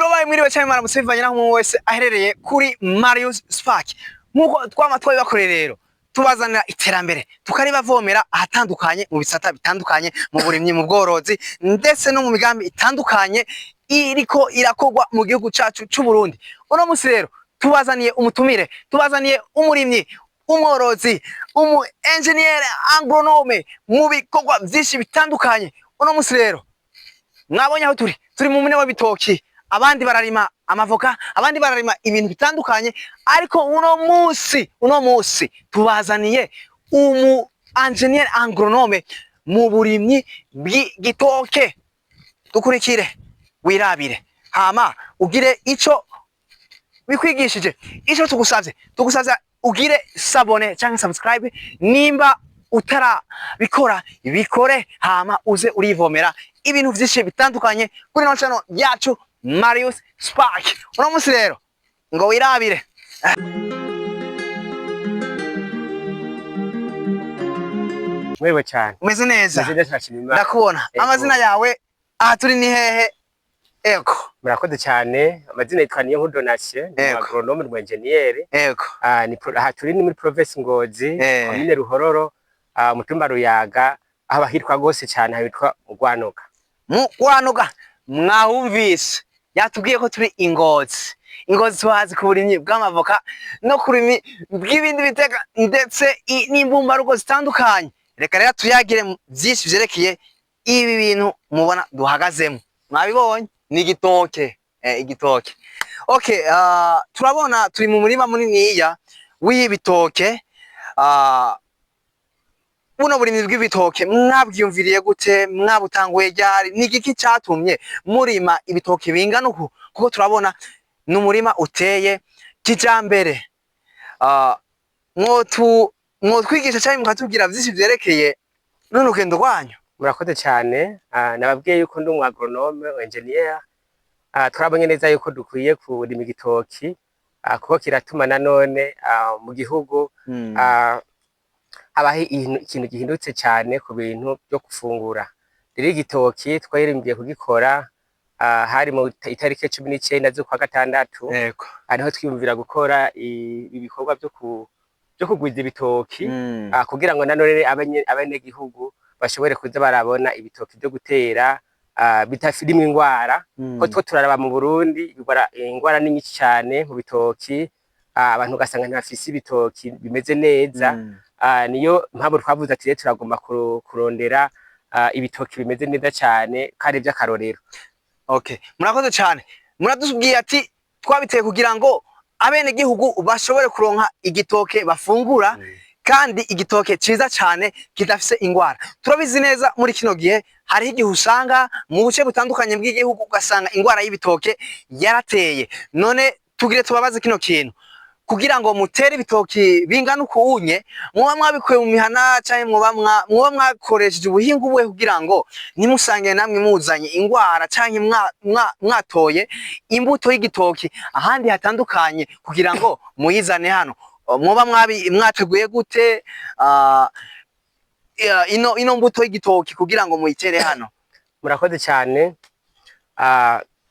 Turabaye mwiriwe cyane mwaramutse bivanye naho umuntu wese aherereye kuri Marius Spark. Nkuko twamatwaye bakore rero tubazanira iterambere tukaribavomera ahatandukanye mu bisata bitandukanye mu burimyi mu bworozi ndetse no mu migambi itandukanye iriko irakogwa mu gihugu cacu c'u Burundi. Uno musi rero tubazaniye umutumire, tubazaniye umurimyi, umworozi, engineer agronome mu bikorwa vyinshi bitandukanye. Uno musi rero mwabonye aho turi mu mune w'ibitoki, abandi bararima amavoka, abandi bararima ibintu bitandukanye, ariko uno musi tubazaniye engineer agronome mu burimyi bw'igitoke. Dukurikire wirabire hama ugire ico bikwigishije, ico tugusavye ugire sabone canke subscribe nimba utarabikora bikore, hama uze urivomera ibintu vyinshi bitandukanye kuri no channel yacu Marius Spark. Uno musi rero ngo wirabire. Mwewe cyane. Umeze neza? Ndakubona. Amazina yawe aha turi ni hehe? Ego. Murakoze cyane. Amazina yitwa Niyonkuru Donatien, ni agronome mu engineer. Ego. Aha turi ni muri province Ngozi, commune Ruhororo, mutumba Ruyaga, aho bahitwa gose cyane habitwa Mugwanuka. Mugwanuka mwahumvise. Yatubwiye ko turi Ingozi. Ingozi tuhazi ku burimyi bw'amavoka no kurimi bw'ibindi biteka ndetse n'imbumbarugo zitandukanye. Reka rero tuyagire byinshi vyerekeye ibi bintu mubona duhagazemo. Mwabibonye ni igitoke, igitoke. Okay, turabona turi mu murima muniniya w'ibitoke. Buno burimyi bw'ibitoke mwabwiyumviriye gute? Mwabutanguye ryari? Ni igiki catumye murima ibitoke bingana uku? Kuko turabona n'umurima uteye kijambere. Mwotwigisha cyane mukatubwira vyinshi vyerekeye runo rugendo rwanyu. Murakoze cyane. Nababwiye yuko ndi agronome engineer. Turabonye neza yuko dukwiye kurima igitoki kuko kiratuma nanone mu gihugu habaho ikintu gihindutse cyane ku bintu byo gufungura. Rero igitoki twayirimbiye kugikora hari mu itariki 19 z'ukwa gatandatu. Yego. Ariho twiyumvira gukora ibikorwa byo kugwiza ibitoki kugira ngo nanone abene gihugu bashobore kuza barabona ibitoki byo gutera bitafirimo ingwara. Ko two turaraba mu Burundi ingwara ni nyinshi cyane mu bitoki, abantu gasanga ntibafise ibitoki bimeze neza. Niyo mpamvu twavuze ati turagomba kurondera ibitoki bimeze neza cyane kandi by'akarorero. Okay, murakoze cyane. Muradusubwiye ati twabiteye kugira ngo abene gihugu bashobore kuronka igitoke bafungura kandi igitoke ciza cyane kidafise ingwara. Turabizi neza muri kino gihe hari igihe usanga mu buce butandukanye bw'igihugu ugasanga ingwara y'ibitoke yarateye. None tugire tubabaze kino kintu kugira ngo mutere ibitoki bingana ukunye, muba mwabikuye mu mihana cyane muba mwakoresheje ubuhinga ubwe kugira ngo nimusange namwe muzanye ingwara cyane mwatoye imbuto y'igitoki ahandi hatandukanye kugira ngo muyizane hano. Muba mwateguye gute ino mbuto y'igitoki kugira ngo muyitere hano? Murakoze cyane.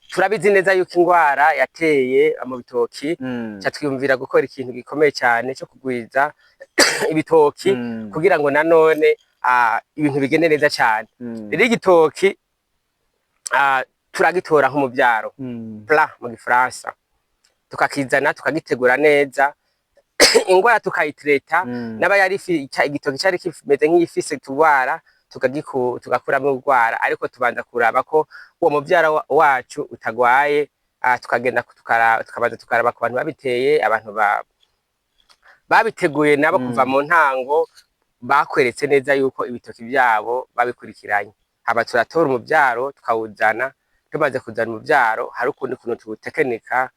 Turabizi neza yuko ingwara yateye mu bitoki, cyatwiyumvira gukora ikintu gikomeye cyane cyo kugwiza ibitoki kugira ngo nanone ibintu bigende neza cyane. Rero igitoki turagitora nk'umuvyaro pla mu gifaransa, tukakizana tukagitegura neza ingwara tukayitreta n'abayari igitoki cyari kimeze nk'ifise tugwara tugakuramo urwara, ariko tubanza kuraba ko uwo muvyara wacu utagwaye. Tukagenda tukabanza tukaraba ku bantu babiteye, abantu babiteguye nabo kuva mu ntango bakweretse neza yuko ibitoki byabo babikurikiranye. Haba turatora umuvyaro tukawuzana, tumaze kuzana umuvyaro hari ukundi kuntu tuwutekenika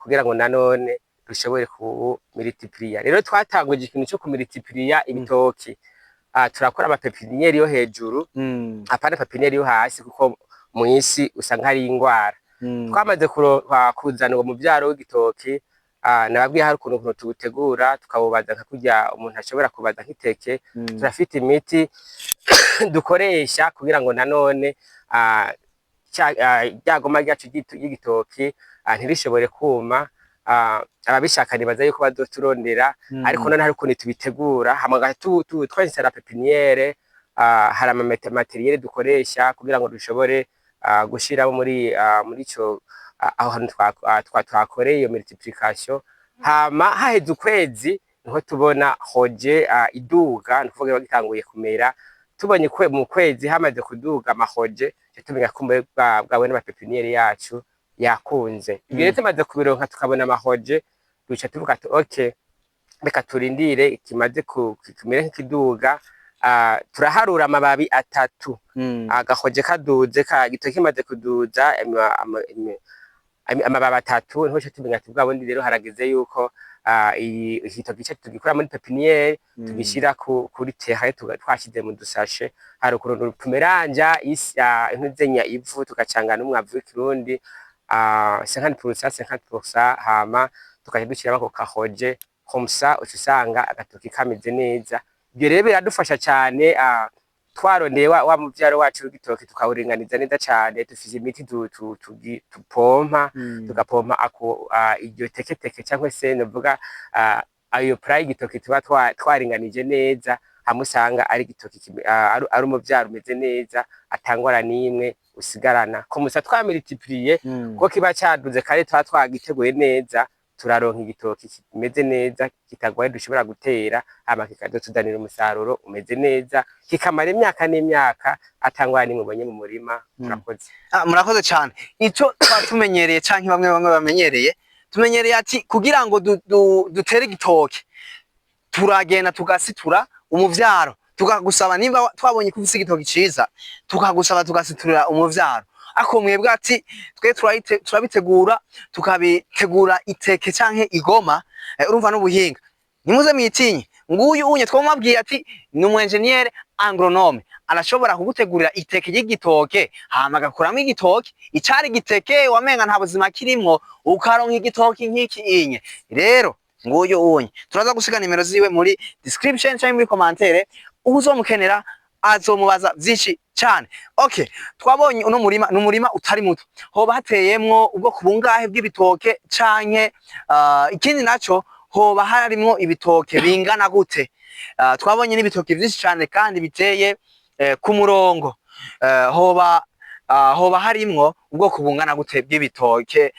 kugira ngo nanone dushobore kumultiplier. Rero twatanguje ikintu cyo kumultiplier ibitoki. Turakora amapepinieri yo hejuru apana pepinieri yo hasi kuko mu isi usanga hari ingwara. Twamaze kuzana uwo muvyaro w'igitoki, nababwiye hari ukuntu tugutegura tukabubaza nka kurya umuntu ashobora kubaza nk'iteke. Turafite imiti dukoresha kugira ngo nanone ryagoma ryacu y'igitoki ntirishobore kuma. Ababishaka nibaza yuko bazoturondera, ariko none hari ukuntu tubitegura hamwe twensera pepiniere. Hari amateriel dukoresha kugira ngo dushobore gushiramo muri ico aho hantu twakoreye iyo multiplication. Hama haheze ukwezi niho tubona hoje iduga, nukuvuga bagitanguye kumera. Tubonye mu kwezi hamaze kuduga amahoje, tumenya kumbe bwawe n'amapepiniere yacu yakunze. Ibyo rero tumaze kubironka tukabona amahoje, duca tuvuga ati okay, reka turindire kimaze kumera nk'ikiduga. Turaharura amababi 3, agahoje kaduze igitoki kimaze kuduza amababi 3, niho cyo tumenya ati bwabundi rero harageze yuko igitoki cyacu tugikora muri pepiniere, tugishira kuri terre, twashize mu dusashe. Hari ukuntu tumeranja intuzenya ivu tugacanga n'umwavu w'ikirundi 50% hama tukajya bako kahoje komsa ucisanga agatoki kameze neza. Ibyo rero biradufasha cyane. Twarondeye wa muvyaro wacu w'igitoki tukawuringaniza neza cyane. Dufise imiti tupompa, tugapompa iryo teketeke cyangwa se novuga ayo prayi igitoki tuba twaringanije neza, hamusanga ari igitoki ari umuvyaro umeze neza, atangwara nimwe usigarana. Komsa twamultiplier ko kiba cyaduze kare twagiteguye neza, turaronka igitoki kimeze neza kitagwaye dushobora gutera, hama kikazotudanira umusaruro umeze neza, kikamara imyaka n'imyaka atangwa nimwe ubonye mu murima. Murakoze. Murakoze cyane. Ico twatumenyereye canke bamwe bamenyereye, tumenyereye ati kugira ngo dutere igitoki turagenda tugasitura umuvyaro, tukagusaba nimba twabonye ko ufise igitoki ciza, tukagusaba tugasiturira umuvyaro. Ako mwebwe ati twe turabitegura, tukabitegura iteke canke igoma. Urumva n'ubuhinga nimuze mwitinye, nguyu unye twamubwiye ati ni umu engineer agronome, arashobora kugutegurira iteke y'igitoke hama agakuramo igitoki icari giteke wamenga nta buzima kirimwo, ukaronka igitoki nk'iki inye. Rero nguyu unye turaza gusiga nimero ziwe muri description cyangwa muri commentaire, uzomukenera azomubaza byinshi cyane. Okay, twabonye uno murima n'umurima utari muto, hoba hateyemwo ubwoko bungahe bw'ibitoke canke ikindi naco hoba harimo ibitoke bingana gute? Twabonye n'ibitoke byinshi cyane kandi biteye ku murongo. Hoba harimwo ubwoko bungana gute bw'ibitoke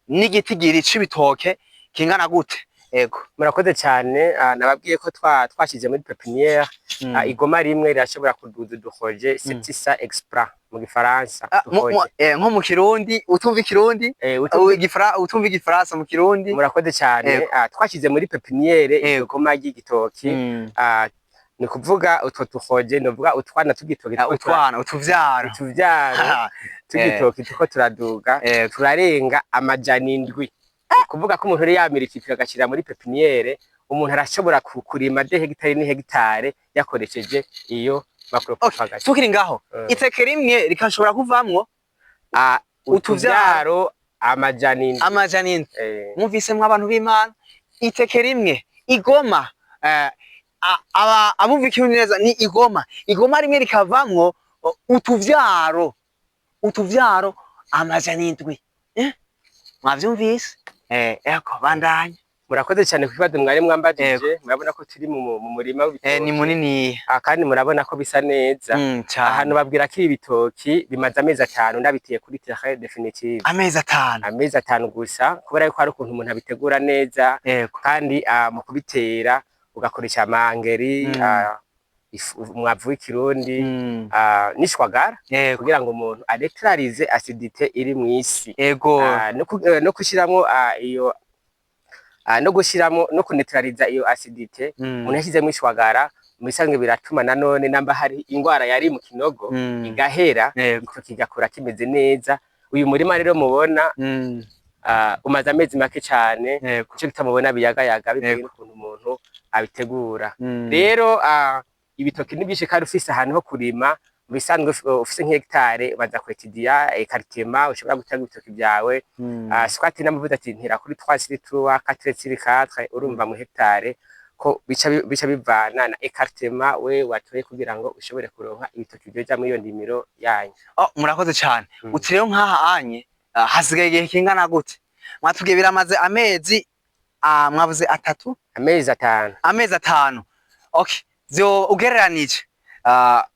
n'igitigiri c'ibitoke kingana gute? Ego, murakoze cyane. Nababwiye ko twashize muri pepiniere igoma rimwe rirashobora kuduza duhoje 700 extra mu gifaransa. Nko mu Kirundi utumva Ikirundi, utumva Igifaransa mu Kirundi. Murakoze cyane. Twashize muri pepiniere igoma y'igitoki, ni kuvuga utwo tuhoje novuga utwana tugitoki, utuvyaro tugitoki tuko turaduga, turarenga amajana 7. Kuvuga ko umuntu uri yamirikira agashira muri pepiniere, umuntu arashobora kurima de hegitari ni hegitare yakoresheje iyo macropropagation. Tukiri ngaho, iteke rimwe rikashobora kuvamwo utuvyaro amajana 7. Mumvise mwa abantu b'Imana, iteke rimwe igoma, abumva Ikirundi neza ni igoma rimwe rikavamwo utuvyaro amajana 7. Mwavyumvise? Eko bandanye. Murakoze cyane kwibade mwari mwambajije, murabona ko turi mu murima w'ibitoki. Ni munini. Kandi murabona ko bisa neza. Ahantu babwira ko ibitoki bimaze amezi 5 ndabitiye kuri terre definitive. Amezi 5 gusa, kubera yuko hari ukuntu umuntu abitegura neza, kandi mu kubitera ugakoresha amangeri, umwavu w'ikirundi, n'ishwagara, kugira ngo umuntu adeklarize acidité iri mu isi. Ego, no kushiramo iyo no gushiramo no kunetraliza iyo acidité, umuntu yashizemo ishwagara, mubisanzwe biratuma nanone namba hari ingwara yari mu kinogo igahera, kigakura kimeze neza. Uyu murima rero mubona umaze amezi make cyane, kuco bitamubona biyagayaga bivuye n'ukuntu umuntu abitegura. Rero ibitoki n'ibyinshi kandi ufise ahantu ho kurima, bisanzwe ufise nk'hegitare baza kwetidia quartier ushobora gutanga ibitoki byawe. Squat n'amavuta ati ntira kuri 3 4 urumva mu hegitare ko bica bivana na ekartema we watoye kugira ngo ushobore kuronka ibitoki byoja muri iyo ndimiro yanyu. Murakoze cyane. Uti rero nk'aha anye hasigaye igihe kingana gute? Mwatubwiye biramaze amezi mwavuze 3? Amezi 5. Amezi 5. Okay. Zyo ugereranije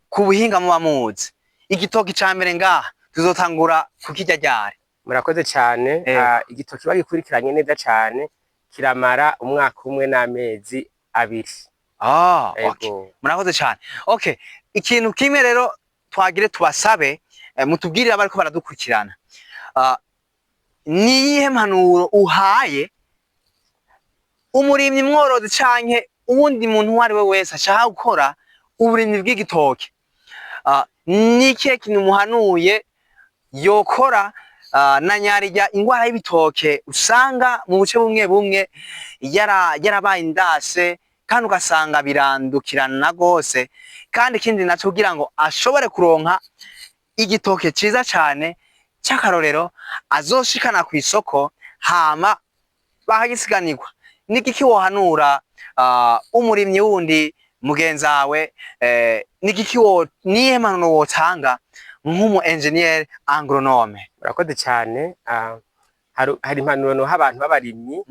ku buhinga muba muzi. Igitoki ca mbere ngaha tuzotangura kukijya ryari? Murakoze cyane. Igitoki bagikurikiranye neza cyane kiramara umwaka umwe n'amezi 2. Okay. Murakoze cyane. Okay. Ikintu kimwe rero twagire tubasabe mutubwirira bariko baradukurikirana. Niyihe mpanuro uhaye umurimyi mworozi canke uwundi muntu wari we wese ashaka gukora uburimyi bw'igitoki? Niki kintu muhanuye yokora na nyarirya ingwara y'ibitoke usanga mu buce bumwe bumwe yarabaye indase kandi ugasanga birandukirana gose, kandi ikindi naco kugira ngo ashobore kuronka igitoke ciza cyane cy'akarorero azoshikana ku isoko hama bahagisiganirwa. Niki wohanura umurimyi wundi mugenzawe, nihe mpanuro wotanga nk'umu engineer agronome? Murakoze cyane. Hari impanuro no abantu b'abarimyi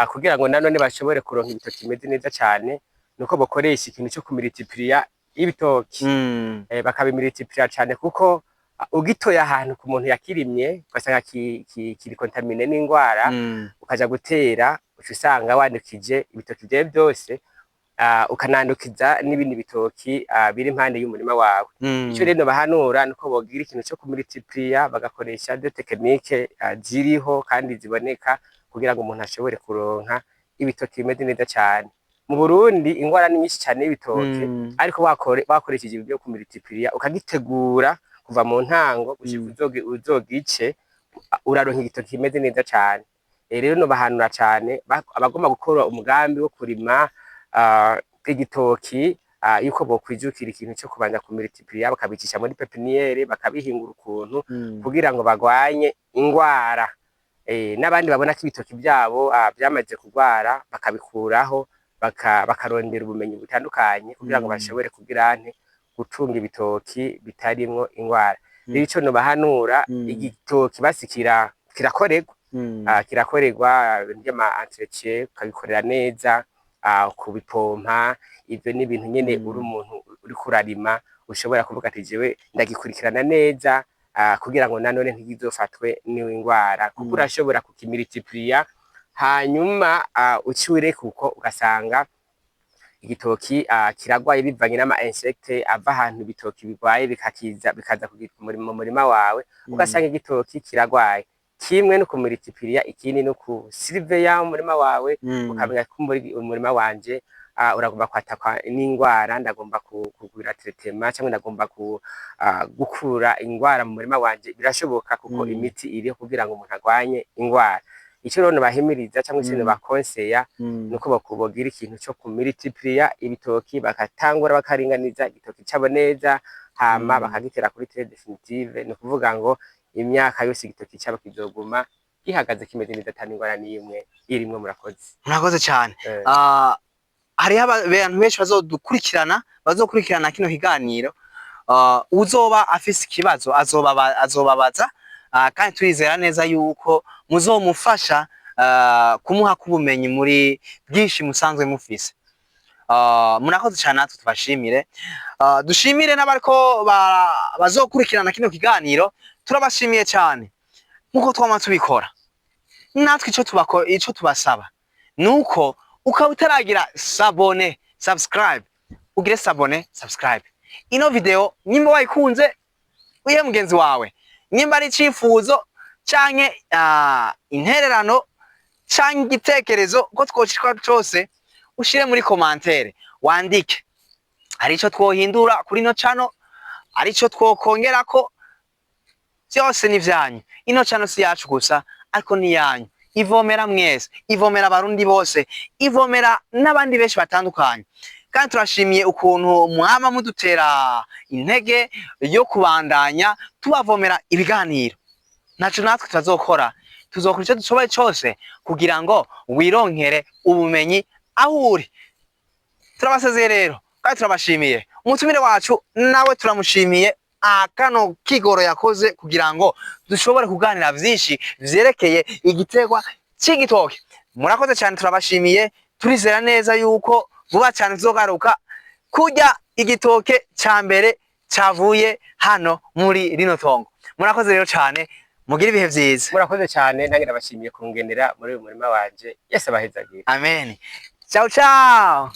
kugira ngo nanone bashobore kuronka ibitoki bimeze neza cyane, nuko bakoresha ikintu cyo kumultiplier ibitoki. Bakabimultiplier cyane kuko ugitoya ahantu ku muntu yakirimye ugasanga kiri contamine n'ingwara, ukaja gutera usanga wandukije ibitoki bye byose, ukanandukiza n'ibindi bitoki biri impande y'umurima wawe. Icyo rero bahanura nuko bogira ikintu cyo kumultiplier, bagakoresha de technique ziriho kandi ziboneka kugira ngo umuntu ashobore kuronka ibitoki bimeze neza cyane. Mu Burundi ingwara ni nyinshi cyane y'ibitoki, ariko bakoresheje ibyo kumultiplier ukagitegura kuva mu ntango uzogice uraronka igitoki kimeze neza cyane. Rero no bahanura cyane abagomba gukora umugambi wo kurima igitoki yuko bokwijukira ikintu cyo kubanza kumultiplier, bakabicisha muri pepiniere, bakabihingura ukuntu kugira ngo bagwanye ingwara. N'abandi babona ko ibitoki byabo byamaze kugwara bakabikuraho, bakarondera ubumenyi butandukanye kugira ngo bashobore kugira gutunga ibitoki bitarimwo ingwara. Rero ico no bahanura igitoki basikira kirakorerwa, kirakorerwa by'ama entretien, kabikorera neza, kubipompa. Ibyo ni ibintu nyene uri umuntu uri kurarima ushobora kuvuga ati jewe ndagikurikirana neza kugira ngo nanone ntigizofatwe n'ingwara, kuko urashobora kukimultiplier hanyuma uciwire kuko ugasanga igitoki kiragwaye bivanye n'ama insecte ava ahantu ibitoki bigwaye bikaza mu murima wawe, ugasanga igitoki kiragwaye. Kimwe no kumultiplier, ikindi no kusurveiller umurima wawe, ukamenya ko umurima wanje uragomba kwatakwa n'ingwara, ndagomba kugura traitement cyangwa ndagomba gukura ingwara mu murima wanje. Birashoboka kuko imiti iri kugira ngo umuntu agwanye ingwara. Icyo rero bahimiriza cyangwa ikintu bakonseya nuko bakubogira ikintu cyo kumultiplier ibitoki, bakatangura bakaringaniza igitoki cyabo neza, hama bakagitera kuri terre definitive. No kuvuga ngo imyaka yose igitoki cyabo kizoguma gihagaze kimeze neza, atani ingwara n'imwe irimwe. Murakoze cyane. Hariho abantu benshi bazokurikirana kino kiganiro, uzoba afise ikibazo azobabaza, kandi turizera neza yuko muzomufasha kumuha kubumenyi muri byinshi musanzwe mufise. Murakoze cyane, natwe tubashimire. Dushimire n'abariko bazokurikirana kino kiganiro, turabashimiye cyane. Nkuko twama tubikora natwe ico tubasaba nuko ukaba utaragira subscribe, ugire subscribe. Ino video nimba wayikunze uyihe mugenzi wawe, nimba ari icifuzo canke intererano canke igitekerezo ko twoshika cyose ushire muri commentaire, wandike ari ico twohindura kuri no channel, ari ico twokongerako, byose ni vyanyu. Ino channel si yacu gusa ariko ni yanyu, ivomera mwese, ivomera abarundi bose, ivomera n'abandi benshi batandukanye. Kandi turashimiye ukuntu mwama mudutera intege yo kubandanya tubavomera ibiganiro. Naco natwe tuzokora icyo dushoboye cyose kugira ngo wironkere ubumenyi aho uri. turabasezeye rero kandi turabashimiye. Umutumire wacu nawe turamushimiye akano kigoro yakoze kugira ngo dushobore kuganira vyinshi vyerekeye igiterwa c'igitoke. Murakoze cyane, turabashimiye. Turizera neza yuko vuba cyane tuzogaruka kurya igitoke ca mbere cavuye hano muri rino tongo. Murakoze rero cyane, mugira ibihe vyiza. Murakoze cyane, nange ndabashimiye kungendera muri uyu murima wanje. Yesu abahezagire. Amen. Ciao ciao.